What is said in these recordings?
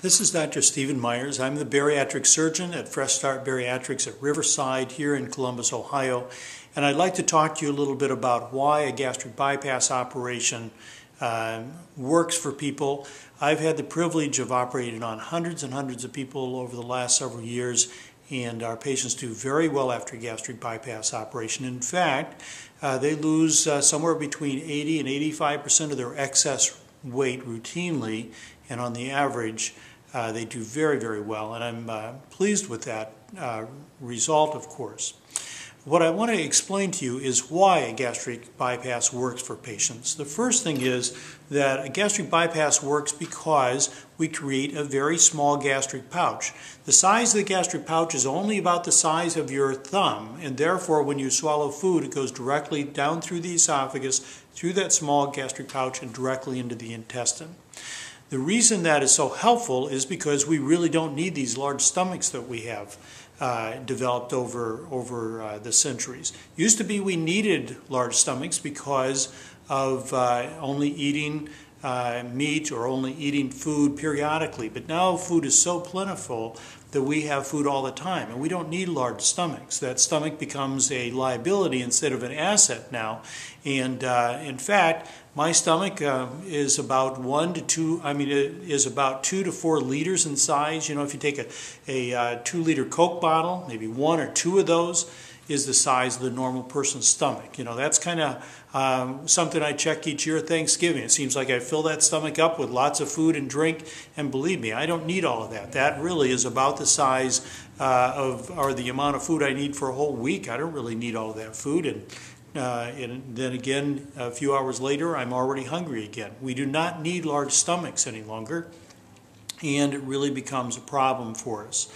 This is Dr. Stephen Myers. I'm the bariatric surgeon at Fresh Start Bariatrics at Riverside here in Columbus, Ohio. And I'd like to talk to you a little bit about why a gastric bypass operation works for people. I've had the privilege of operating on hundreds and hundreds of people over the last several years, and our patients do very well after a gastric bypass operation. In fact, they lose somewhere between 80 and 85% of their excess weight routinely, and on the average, they do very, very well, and I'm pleased with that result, of course. What I want to explain to you is why a gastric bypass works for patients. The first thing is that a gastric bypass works because we create a very small gastric pouch. The size of the gastric pouch is only about the size of your thumb, and therefore when you swallow food, it goes directly down through the esophagus, through that small gastric pouch, and directly into the intestine. The reason that is so helpful is because we really don't need these large stomachs that we have developed over the centuries. Used to be we needed large stomachs because of only eating meat or only eating food periodically, but now food is so plentiful that we have food all the time, and we don't need large stomachs. That stomach becomes a liability instead of an asset now, and in fact, my stomach is about 2 to 4 liters in size. You know, if you take a 2-liter Coke bottle, maybe 1 or 2 of those is the size of the normal person's stomach. You know, that's kind of something I check each year at Thanksgiving. It seems like I fill that stomach up with lots of food and drink, and believe me, I don't need all of that. That really is about the size or the amount of food I need for a whole week. I don't really need all of that food, and then again, a few hours later, I'm already hungry again. We do not need large stomachs any longer, and it really becomes a problem for us.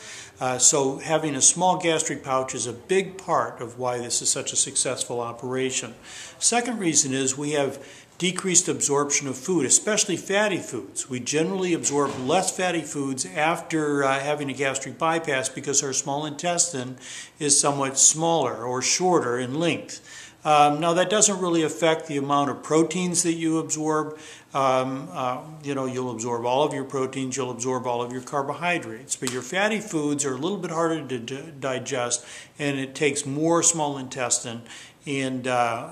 So having a small gastric pouch is a big part of why this is such a successful operation. Second reason is we have decreased absorption of food, especially fatty foods. We generally absorb less fatty foods after having a gastric bypass because our small intestine is somewhat smaller or shorter in length. Now that doesn't really affect the amount of proteins that you absorb. You know, you'll absorb all of your proteins, you'll absorb all of your carbohydrates, but your fatty foods are a little bit harder to digest, and it takes more small intestine, and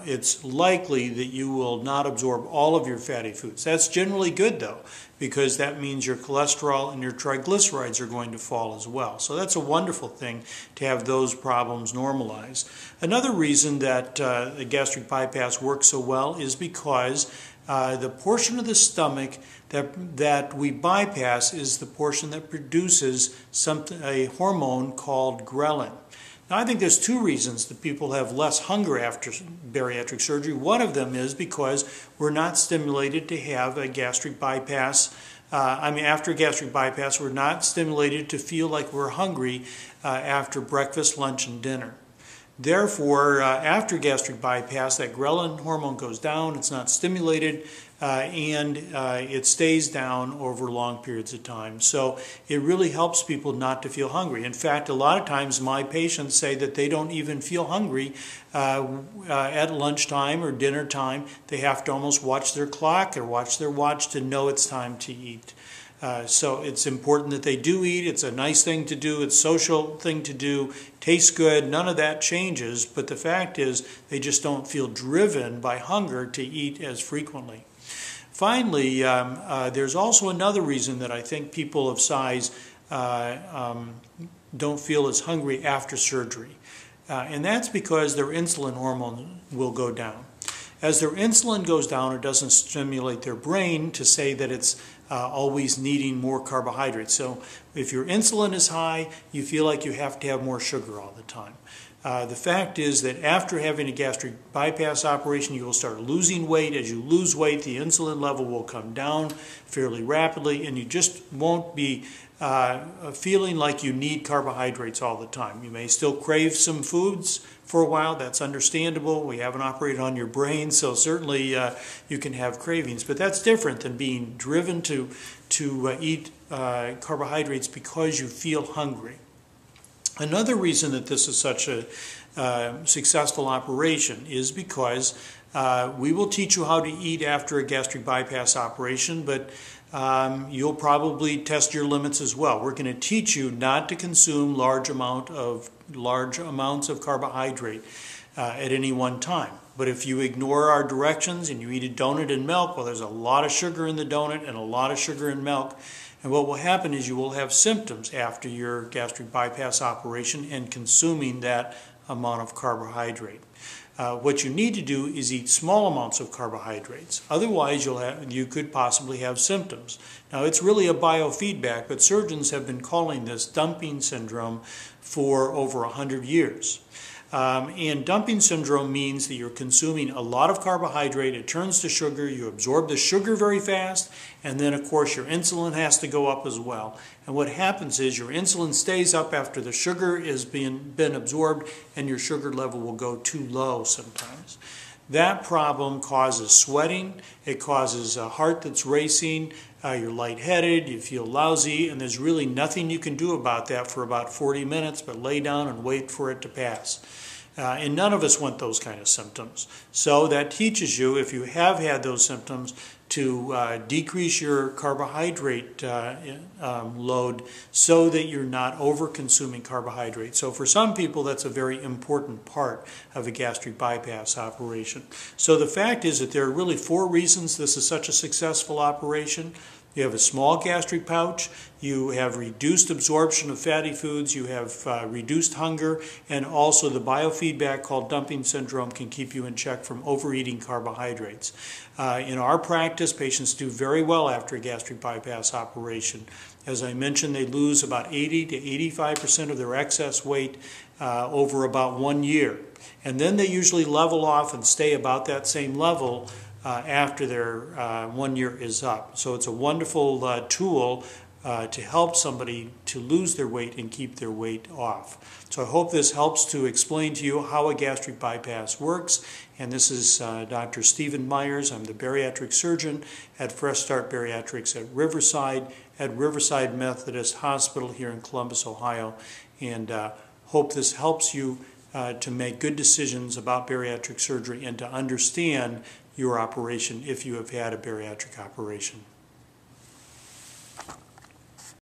it's likely that you will not absorb all of your fatty foods. That's generally good though, because that means your cholesterol and your triglycerides are going to fall as well. So that's a wonderful thing to have those problems normalized. Another reason that the gastric bypass works so well is because the portion of the stomach that we bypass is the portion that produces a hormone called ghrelin. Now, I think there's 2 reasons that people have less hunger after bariatric surgery. One of them is because we're not stimulated to have a gastric bypass. After a gastric bypass, we're not stimulated to feel like we're hungry after breakfast, lunch, and dinner. Therefore, after gastric bypass, that ghrelin hormone goes down, it's not stimulated, and it stays down over long periods of time. So it really helps people not to feel hungry. In fact, a lot of times my patients say that they don't even feel hungry at lunchtime or dinner time. They have to almost watch their clock or watch their watch to know it's time to eat. So it's important that they do eat. It's a nice thing to do. It's a social thing to do. Tastes good. None of that changes. But the fact is they just don't feel driven by hunger to eat as frequently. Finally, there's also another reason that I think people of size don't feel as hungry after surgery. And that's because their insulin hormone will go down. As their insulin goes down, it doesn't stimulate their brain to say that it's always needing more carbohydrates. So if your insulin is high, you feel like you have to have more sugar all the time. The fact is that after having a gastric bypass operation, you will start losing weight. As you lose weight, the insulin level will come down fairly rapidly, and you just won't be feeling like you need carbohydrates all the time. You may still crave some foods for a while. That's understandable. We haven't operated on your brain, so certainly you can have cravings. But that's different than being driven to eat carbohydrates because you feel hungry. Another reason that this is such a successful operation is because we will teach you how to eat after a gastric bypass operation, but you'll probably test your limits as well. We're going to teach you not to consume large amounts of carbohydrate at any one time. But if you ignore our directions and you eat a donut and milk, well, there's a lot of sugar in the donut and a lot of sugar in milk. And what will happen is you will have symptoms after your gastric bypass operation and consuming that amount of carbohydrate. What you need to do is eat small amounts of carbohydrates. Otherwise, you could possibly have symptoms. Now, it's really a biofeedback, but surgeons have been calling this dumping syndrome for over 100 years. And dumping syndrome means that you're consuming a lot of carbohydrate, it turns to sugar, you absorb the sugar very fast, and then of course your insulin has to go up as well. And what happens is your insulin stays up after the sugar has been absorbed, and your sugar level will go too low sometimes. That problem causes sweating, it causes a heart that's racing, you're lightheaded, you feel lousy, and there's really nothing you can do about that for about 40 minutes but lay down and wait for it to pass. And none of us want those kind of symptoms. So that teaches you, if you have had those symptoms, to decrease your carbohydrate load so that you're not over-consuming carbohydrate. So for some people, that's a very important part of a gastric bypass operation. So the fact is that there are really 4 reasons this is such a successful operation. You have a small gastric pouch, you have reduced absorption of fatty foods, you have reduced hunger, and also the biofeedback called dumping syndrome can keep you in check from overeating carbohydrates. In our practice, patients do very well after a gastric bypass operation. As I mentioned, they lose about 80 to 85% of their excess weight over about 1 year. And then they usually level off and stay about that same level after their 1 year is up. So it's a wonderful tool to help somebody to lose their weight and keep their weight off. So I hope this helps to explain to you how a gastric bypass works. And this is Dr. Stephen Myers. I'm the bariatric surgeon at Fresh Start Bariatrics at Riverside Methodist Hospital here in Columbus, Ohio. And hope this helps you to make good decisions about bariatric surgery and to understand your operation if you have had a bariatric operation.